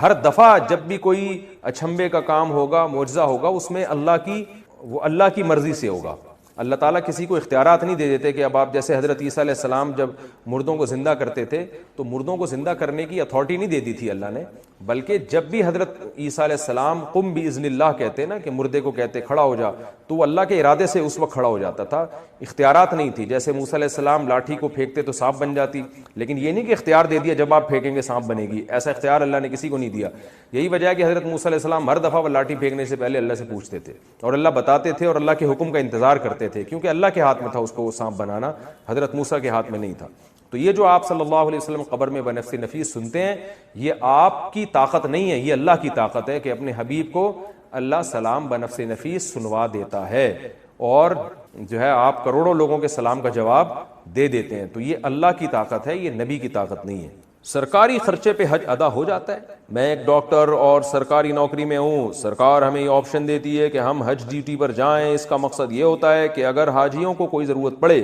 ہر دفعہ جب بھی کوئی اچھمبے کا کام ہوگا, معجزہ ہوگا, اس میں اللہ کی مرضی سے ہوگا. اللہ تعالیٰ کسی کو اختیارات نہیں دے دیتے کہ اب آپ جیسے حضرت عیسیٰ علیہ السلام جب مردوں کو زندہ کرتے تھے تو مردوں کو زندہ کرنے کی اتھارٹی نہیں دے دی تھی اللہ نے, بلکہ جب بھی حضرت عیسیٰ علیہ السلام قم باذن اللہ کہتے نا کہ مردے کو کہتے کھڑا ہو جا, تو وہ اللہ کے ارادے سے اس وقت کھڑا ہو جاتا تھا. اختیارات نہیں تھی. جیسے موسیٰ علیہ السلام لاٹھی کو پھینکتے تو سانپ بن جاتی, لیکن یہ نہیں کہ اختیار دے دیا جب آپ پھینکیں گے سانپ بنے گی, ایسا اختیار اللہ نے کسی کو نہیں دیا. یہی وجہ ہے کہ حضرت موسیٰ علیہ السلام ہر دفعہ وہ لاٹھی پھینکنے سے پہلے اللہ سے پوچھتے تھے اور اللہ بتاتے تھے اور اللہ کے حکم کا انتظار کرتے تھے, کیونکہ اللہ کے ہاتھ میں تھا اس کو سانپ بنانا, حضرت موسیٰ کے ہاتھ میں نہیں تھا. تو یہ جو آپ صلی اللہ علیہ وسلم قبر میں بنفس نفیس سنتے ہیں, یہ آپ کی طاقت نہیں ہے, یہ اللہ کی طاقت ہے کہ اپنے حبیب کو اللہ سلام بنفس نفیس سنوا دیتا ہے اور جو ہے آپ کروڑوں لوگوں کے سلام کا جواب دے دیتے ہیں. تو یہ اللہ کی طاقت ہے, یہ نبی کی طاقت نہیں ہے. سرکاری خرچے پہ حج ادا ہو جاتا ہے. میں ایک ڈاکٹر اور سرکاری نوکری میں ہوں, سرکار ہمیں یہ آپشن دیتی ہے کہ ہم حج ڈیوٹی پر جائیں. اس کا مقصد یہ ہوتا ہے کہ اگر حاجیوں کو کوئی ضرورت پڑے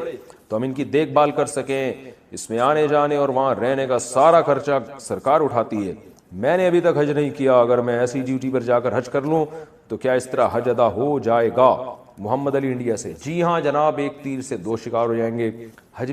تو ہم ان کی دیکھ بھال کر سکیں. اس میں آنے جانے اور وہاں رہنے کا سارا خرچہ سرکار اٹھاتی ہے. میں نے ابھی تک حج نہیں کیا, اگر میں ایسی ڈیوٹی پر جا کر حج کر لوں تو کیا اس طرح حج ادا ہو جائے گا؟ محمد علی انڈیا سے. جی ہاں جناب, ایک تیر سے 2 شکار ہو جائیں گے. حج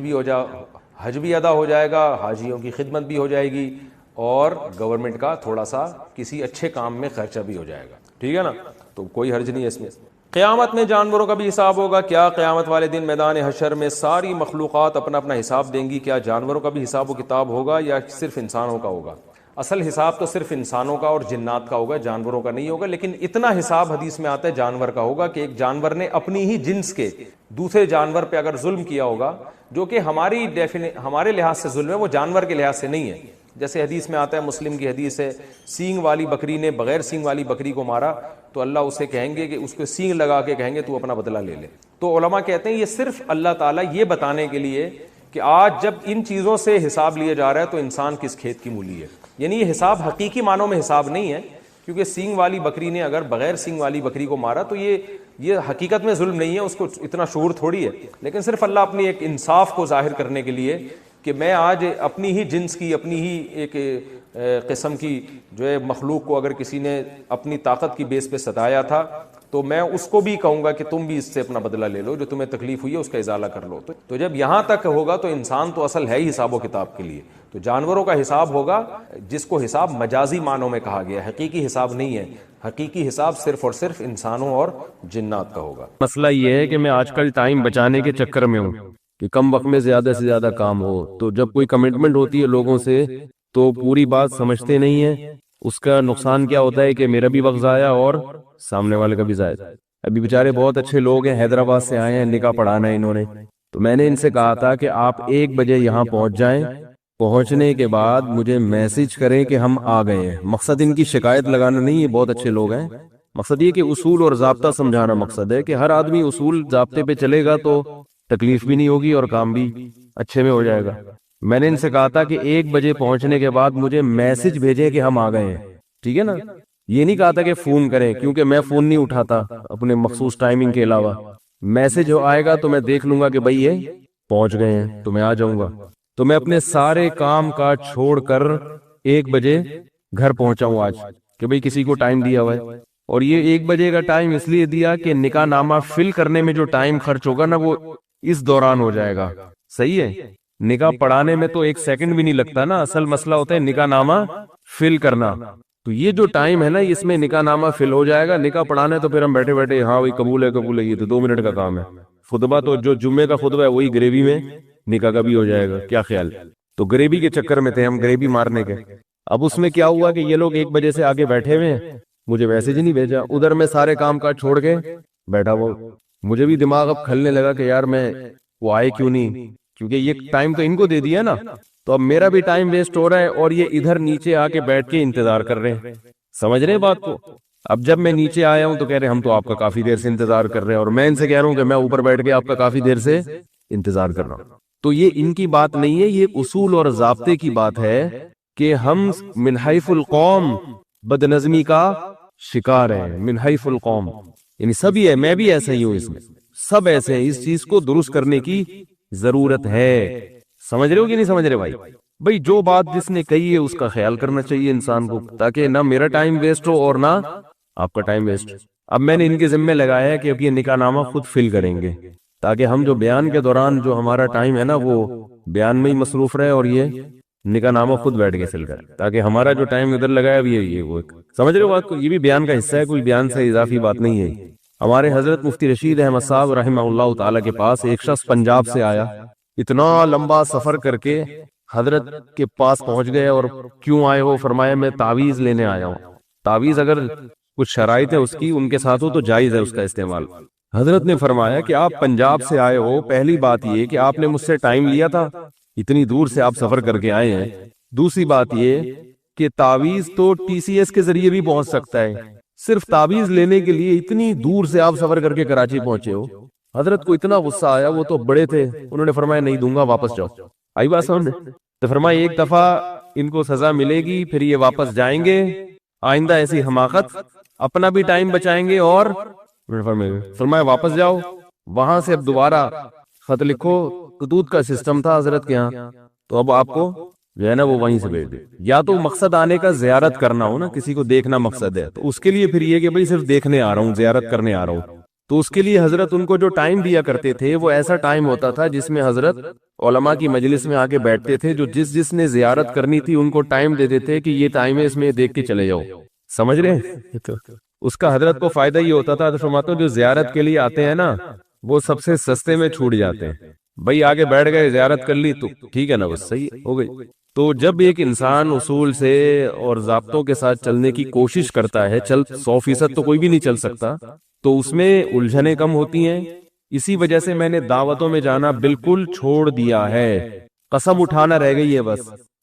بھی ادا ہو جائے گا, حاجیوں کی خدمت بھی ہو جائے گی, اور گورنمنٹ کا تھوڑا سا کسی اچھے کام میں خرچہ بھی ہو جائے گا. ٹھیک ہے نا, تو کوئی حرج نہیں ہے اس میں. قیامت میں جانوروں کا بھی حساب ہوگا. کیا قیامت والے دن میدان حشر میں ساری مخلوقات اپنا اپنا حساب دیں گی؟ کیا جانوروں کا بھی حساب و کتاب ہوگا یا صرف انسانوں کا ہوگا؟ اصل حساب تو صرف انسانوں کا اور جنات کا ہوگا, جانوروں کا نہیں ہوگا. لیکن اتنا حساب حدیث میں آتا ہے جانور کا ہوگا کہ ایک جانور نے اپنی ہی جنس کے دوسرے جانور پہ اگر ظلم کیا ہوگا, جو کہ ہمارے لحاظ سے ظلم ہے, وہ جانور کے لحاظ سے نہیں ہے. جیسے حدیث میں آتا ہے, مسلم کی حدیث ہے, سینگ والی بکری نے بغیر سینگ والی بکری کو مارا تو اللہ اسے کہیں گے کہ اس کو سینگ لگا کے کہیں گے تو اپنا بدلہ لے لے. تو علماء کہتے ہیں یہ صرف اللہ تعالیٰ یہ بتانے کے لیے کہ آج جب ان چیزوں سے حساب لیا جا رہا ہے تو انسان کس کھیت کی مولی ہے. یعنی یہ حساب حقیقی معنوں میں حساب نہیں ہے, کیونکہ سینگ والی بکری نے اگر بغیر سینگ والی بکری کو مارا تو یہ حقیقت میں ظلم نہیں ہے, اس کو اتنا شعور تھوڑی ہے. لیکن صرف اللہ اپنی ایک انصاف کو ظاہر کرنے کے لیے کہ میں آج اپنی ہی جنس کی, اپنی ہی ایک قسم کی جو ہے مخلوق کو اگر کسی نے اپنی طاقت کی بیس پہ ستایا تھا تو میں اس کو بھی کہوں گا کہ تم بھی اس سے اپنا بدلہ لے لو, جو تمہیں تکلیف ہوئی ہے اس کا ازالہ کر لو. تو جب یہاں تک ہوگا تو انسان تو اصل ہے ہی حساب و کتاب کے لیے. تو جانوروں کا حساب ہوگا جس کو حساب مجازی معنوں میں کہا گیا, حقیقی حساب نہیں ہے. حقیقی حساب صرف اور صرف انسانوں اور جنات کا ہوگا. مسئلہ یہ ہے کہ میں آج کل ٹائم بچانے کے چکر میں ہوں کہ کم وقت میں زیادہ سے زیادہ کام ہو, تو جب کوئی کمٹمنٹ ہوتی ہے لوگوں سے تو پوری بات سمجھتے نہیں ہیں. اس کا نقصان کیا ہوتا ہے کہ میرا بھی وقت ضائع اور سامنے والے کا بھی ضائع. ابھی بیچارے بہت اچھے لوگ ہیں, حیدرآباد سے آئے ہیں, نکاح پڑھانا ہے انہوں نے, تو میں نے ان سے کہا تھا کہ آپ 1 بجے یہاں پہنچ جائیں پہنچنے کے بعد مجھے میسج کریں کہ ہم آ گئے ہیں. مقصد ان کی شکایت لگانا نہیں، یہ بہت اچھے لوگ ہیں. مقصد یہ کہ اصول اور ضابطہ سمجھانا مقصد ہے کہ ہر آدمی اصول ضابطے پہ چلے گا تو تکلیف بھی نہیں ہوگی اور کام بھی اچھے میں ہو جائے گا. میں نے ان سے کہا تھا کہ 1 بجے پہنچنے کے بعد مجھے میسج بھیجیں کہ ہم آ گئے ہیں. ٹھیک ہے نا؟ یہ نہیں کہا تھا کہ فون کریں، کیونکہ میں فون نہیں اٹھاتا اپنے مخصوص ٹائمنگ کے علاوہ. میسج آئے گا تو میں دیکھ لوں گا کہ بھائی یہ پہنچ گئے ہیں تو میں آ جاؤں گا. تو میں اپنے سارے کام کاج چھوڑ کر 1 بجے گھر پہنچا ہوں آج کہ بھئی کسی کو ٹائم دیا ہوا ہے. اور یہ 1 بجے کا ٹائم اس لیے دیا کہ نکاح نامہ فل کرنے میں جو ٹائم خرچ ہوگا نا وہ اس دوران ہو جائے گا. صحیح ہے؟ نکاح پڑھانے میں تو 1 سیکنڈ بھی نہیں لگتا نا، اصل مسئلہ ہوتا ہے نکاح نامہ فل کرنا. تو یہ جو ٹائم ہے نا اس میں نکاح نامہ فل ہو جائے گا. نکاح پڑھانے تو پھر ہم بیٹھے بیٹھے ہاں وہی قبول ہے یہ تو 2 منٹ کا کام ہے. خطبہ تو جو جمعے کا خطبہ ہے وہی گریوی میں نکاح کا بھی ہو جائے گا. کیا خیال؟ تو گریوی کے چکر میں تھے ہم، گریوی مارنے کے. اب اس میں کیا ہوا کہ یہ لوگ 1 بجے سے آگے بیٹھے ہوئے ہیں، مجھے میسج نہیں بھیجا. ادھر میں سارے کام کاج چھوڑ کے بیٹھا وہ. مجھے بھی دماغ اب کھلنے لگا کہ یار میں وہ آئے کیوں نہیں، کیونکہ یہ ٹائم تو ان کو دے دیا نا، تو اب میرا بھی ٹائم ویسٹ ہو رہا ہے اور یہ ادھر نیچے آ کے بیٹھ کے انتظار کر رہے ہیں. سمجھ رہے ہیں بات کو؟ اب جب میں نیچے آیا ہوں تو کہہ رہے ہم تو آپ کا کافی دیر سے انتظار کر رہے ہیں، اور میں ان سے کہہ رہا ہوں کہ میں اوپر بیٹھ کے آپ کا کافی دیر سے انتظار کر رہا ہوں. تو یہ ان کی بات نہیں ہے، یہ اصول اور ضابطے کی بات ہے کہ ہم من حیث القوم بد نظمی کا شکار ہیں. من حیث القوم یعنی سبھی ہے، میں بھی ایسا ہی ہوں، اس میں سب ایسے ہیں. اس چیز کو درست کرنے کی ضرورت ہے. سمجھ رہے ہو کہ نہیں سمجھ رہے بھائی جو بات جس نے کہی ہے اس کا خیال کرنا چاہیے انسان کو، تاکہ نہ میرا ٹائم ویسٹ ہو اور نہ آپ کا ٹائم ویسٹ. اب میں نے ان کے ذمہ لگایا ہے کہ اب یہ نکاح نامہ خود فل کریں گے، تاکہ ہم جو بیان کے دوران جو ہمارا ٹائم ہے نا وہ بیان میں ہی مصروف رہے اور یہ نکاح نامہ خود بیٹھ کے فل کرے، تاکہ ہمارا جو ٹائم ادھر لگایا یہ وہ سمجھ رہے ہو بات کو. یہ بھی بیان کا حصہ ہے، کوئی بیان سے اضافی بات نہیں ہے. ہمارے حضرت مفتی رشید احمد صاحب رحمہ اللہ تعالی کے پاس ایک شخص پنجاب سے آیا، اتنا لمبا سفر کر کے حضرت کے پاس پہنچ گئے. اور کیوں آئے ہو؟ فرمایا میں تعویذ لینے آیا ہوں. تعویذ اگر کچھ شرائط ہے اس کی ان کے ساتھ ہو تو جائز ہے اس کا استعمال. حضرت نے فرمایا کہ آپ پنجاب سے آئے ہو، پہلی بات یہ کہ آپ نے مجھ سے ٹائم لیا تھا، اتنی دور سے آپ سفر کر کے آئے ہیں. دوسری بات یہ کہ تعویذ تو TCS کے ذریعے بھی پہنچ سکتا ہے، صرف تعویذ لینے کے لیے اتنی دور سے آپ سفر کر کے کراچی پہنچے ہو. حضرت کو اتنا غصہ آیا، وہ تو بڑے تھے، انہوں نے فرمایا نہیں دوں گا، واپس جاؤ. آئی بات سمجھ؟ تو فرمایا ایک دفعہ ان کو سزا ملے گی، پھر یہ واپس جائیں گے، آئندہ ایسی حماقت، اپنا بھی ٹائم بچائیں گے. اور فرمایا واپس جاؤ، وہاں سے اب دوبارہ خط لکھو. خطوط کا سسٹم تھا حضرت کے ہاں، تو اب آپ کو جو ہے نا وہ وہیں سے بھیج دے. یا تو مقصد آنے کا زیارت کرنا ہو نا، کسی کو دیکھنا مقصد ہے، تو اس کے لیے پھر یہ کہ بھئی صرف دیکھنے آ رہا ہوں، زیارت کرنے آ رہا ہوں. تو اس کے لیے حضرت ان کو جو ٹائم دیا کرتے تھے وہ ایسا ٹائم ہوتا تھا جس میں حضرت علماء کی مجلس میں آ کے بیٹھتے تھے. جو جس نے زیارت کرنی تھی ان کو ٹائم دے دیتے کہ یہ ٹائم ہے، اس میں دیکھ کے چلے جاؤ. سمجھ رہے ہیں؟ اس کا حضرت کو فائدہ یہ ہوتا تھا. فرماتا ہوں جو زیارت کے لیے آتے ہیں نا وہ سب سے سستے میں چھوٹ جاتے ہیں. بھائی آگے بیٹھ گئے، زیارت کر لی تو ٹھیک ہے نا، بس صحیح ہو گئی. تو جب ایک انسان اصول سے اور ضابطوں کے ساتھ چلنے کی کوشش کرتا ہے، 100% تو کوئی بھی نہیں چل سکتا، تو اس میں الجھنیں کم ہوتی ہیں. اسی وجہ سے میں نے دعوتوں میں جانا بالکل چھوڑ دیا ہے، قسم اٹھانا رہ گئی ہے بس.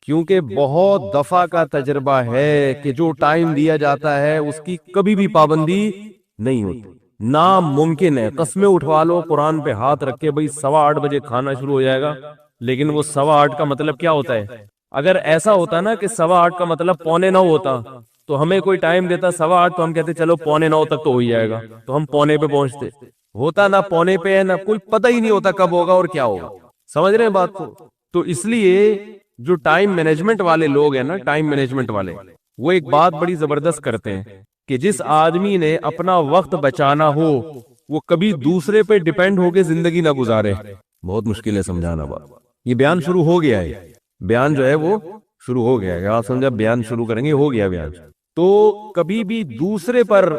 کیونکہ بہت دفعہ کا تجربہ ہے کہ جو ٹائم دیا جاتا ہے اس کی کبھی بھی پابندی نہیں ہوتی، ناممکن ہے. قسمیں اٹھوا لو قرآن پہ ہاتھ رکھ کے، بھئی 8:15 بجے کھانا شروع ہو جائے گا، لیکن وہ 8:15 کا مطلب کیا ہوتا ہے؟ اگر ایسا ہوتا نا کہ 8:15 کا مطلب 8:45 ہوتا تو ہمیں کوئی ٹائم دیتا 8:15 تو ہم کہتے چلو 8:45 تک تو ہو ہی جائے گا، تو ہم 8:45 پہ پہنچتے. ہوتا نہ 8:45 پہ ہے، نہ کوئی پتہ ہی نہیں ہوتا کب ہوگا اور کیا ہوگا. سمجھ رہے ہیں بات کو؟ تو اس لیے جو ٹائم مینجمنٹ والے لوگ ہیں نا، ٹائم مینجمنٹ والے، وہ ایک بات بڑی زبردست کرتے ہیں کہ جس آدمی نے اپنا وقت بچانا ہو وہ کبھی دوسرے پہ ڈیپینڈ ہو کے زندگی نہ گزارے. بہت مشکل ہے سمجھانا بات. یہ بیان شروع ہو گیا ہے، بیان جو ہے وہ شروع ہو گیا ہے. آپ سمجھا بیان شروع کریں گے، ہو گیا بیان. تو کبھی بھی دوسرے پر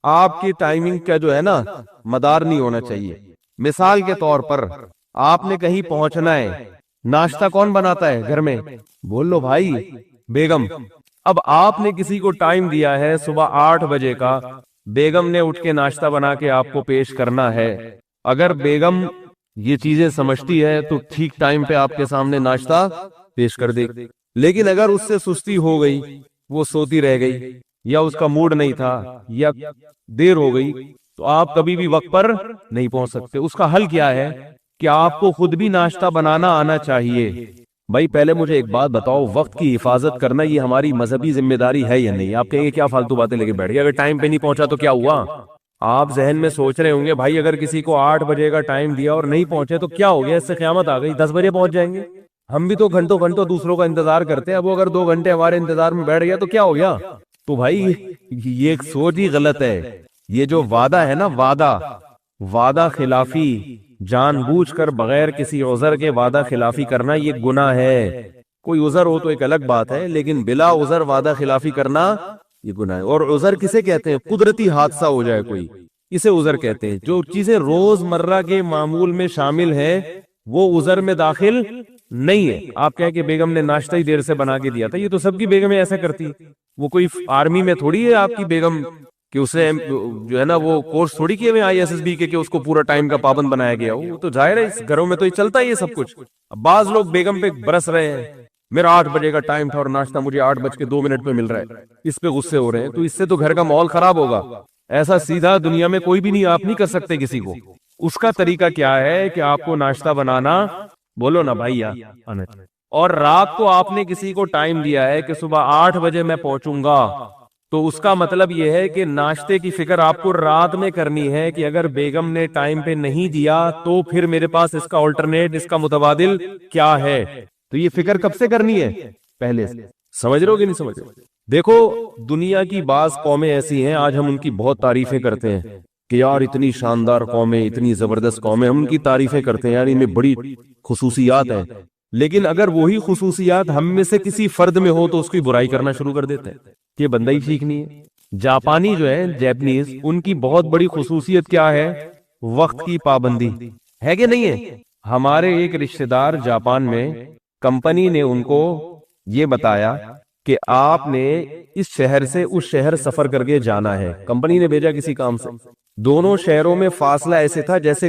آپ کی ٹائمنگ کا جو ہے نا مدار نہیں ہونا چاہیے. مثال کے طور پر آپ نے کہیں پہنچنا ہے، ناشتہ کون بناتا ہے گھر میں؟ بول لو بھائی، بیگم. اب آپ نے کسی کو ٹائم دیا ہے صبح 8 بجے کا، بیگم نے اٹھ کے ناشتہ بنا کے آپ کو پیش کرنا ہے. اگر بیگم یہ چیزیں سمجھتی ہے تو ٹھیک ٹائم پہ آپ کے سامنے ناشتہ پیش کر دے گی. لیکن اگر اس سے سستی ہو گئی، وہ سوتی رہ گئی، یا اس کا موڈ نہیں تھا، یا دیر ہو گئی، تو آپ کبھی بھی وقت پر نہیں پہنچ سکتے. اس کا حل کیا ہے کہ آپ کو خود بھی ناشتہ بنانا آنا چاہیے. بھائی پہلے مجھے ایک بات بتاؤ، وقت کی حفاظت کرنا یہ ہماری مذہبی ذمہ داری ہے یا نہیں؟ آپ کہیں گے کیا فالتو باتیں لے کے بیٹھ گئے، اگر ٹائم پہ نہیں پہنچا تو کیا ہوا؟ آپ ذہن میں سوچ رہے ہوں گے بھائی اگر کسی کو 8 بجے کا ٹائم دیا اور نہیں پہنچے تو کیا ہو گیا، اس سے قیامت آ گئی، 10 بجے پہنچ جائیں گے. ہم بھی تو گھنٹوں گھنٹوں دوسروں کا انتظار کرتے ہیں، اب وہ اگر 2 گھنٹے ہمارے انتظار میں بیٹھ گیا تو کیا ہو گیا؟ تو بھائی یہ ایک سوچ ہی غلط ہے. یہ جو وعدہ ہے نا، وعدہ خلافی، جان بوجھ کر بغیر کسی عذر کے وعدہ خلافی کرنا یہ گناہ ہے. کوئی عذر ہو تو ایک الگ بات ہے، لیکن بلا عذر وعدہ خلافی کرنا یہ گناہ ہے. اور عذر کسے کہتے ہیں؟ قدرتی حادثہ ہو جائے کوئی، اسے عذر کہتے ہیں. جو چیزیں روز مرہ کے معمول میں شامل ہیں وہ عذر میں داخل نہیں ہے. آپ کہیں کہ بیگم نے ناشتہ ہی دیر سے بنا کے دیا تھا، یہ تو سب کی بیگمیں ایسا کرتی. وہ کوئی آرمی میں تھوڑی ہے آپ کی بیگم کہ اسے جو ہے نا وہ کورس تھوڑی کیے ہوئے ISSB کے کہ اس کو پورا ٹائم کا پابند بنایا گیا. وہ تو ظاہر ہے اس گھروں میں تو یہ چلتا ہی ہے سب کچھ. اب بعض لوگ بیگم پہ برس رہے ہیں، میرا 8 بجے کا ٹائم تھا اور ناشتہ مجھے 8:02 پہ مل رہا ہے، اس پہ غصے ہو رہے ہیں. تو اس سے تو گھر کا ماحول خراب ہوگا. ایسا سیدھا دنیا میں کوئی بھی نہیں، آپ نہیں کر سکتے کسی کو. اس کا طریقہ کیا ہے کہ آپ کو ناشتہ بنانا، بولو نا بھائی اور رات کو آپ نے کسی کو ٹائم دیا ہے کہ صبح 8 بجے میں پہنچوں گا، تو اس کا مطلب یہ ہے کہ ناشتے کی فکر آپ کو رات میں کرنی ہے کہ اگر بیگم نے ٹائم پہ نہیں دیا تو پھر میرے پاس اس کا آلٹرنیٹ، اس کا متبادل کیا ہے. تو یہ فکر کب سے کرنی ہے؟ پہلے سے. سمجھ رہے ہو کہ نہیں سمجھ رہے؟ دیکھو دنیا کی بعض قومیں ایسی ہیں، آج ہم ان کی بہت تعریفیں کرتے ہیں کہ یار اتنی شاندار قومیں، اتنی زبردست قومیں، ہم ان کی تعریفیں کرتے ہیں، یار ان میں بڑی خصوصیات ہیں. لیکن اگر وہی خصوصیات ہم میں سے کسی فرد میں ہو تو اس کی برائی کرنا شروع کر دیتے ہیں کہ یہ بندہ ہی ٹھیک نہیں ہے. جاپانی جو ہے، جیپنیز، ان کی بہت بڑی خصوصیت کیا ہے؟ وقت کی پابندی ہے کہ نہیں ہے؟ ہمارے ایک رشتہ دار جاپان میں، کمپنی نے ان کو یہ بتایا کہ آپ نے اس شہر سے اس شہر سفر کر کے جانا ہے. کمپنی نے بھیجا کسی کام سے، دونوں شہروں میں فاصلہ ایسے تھا جیسے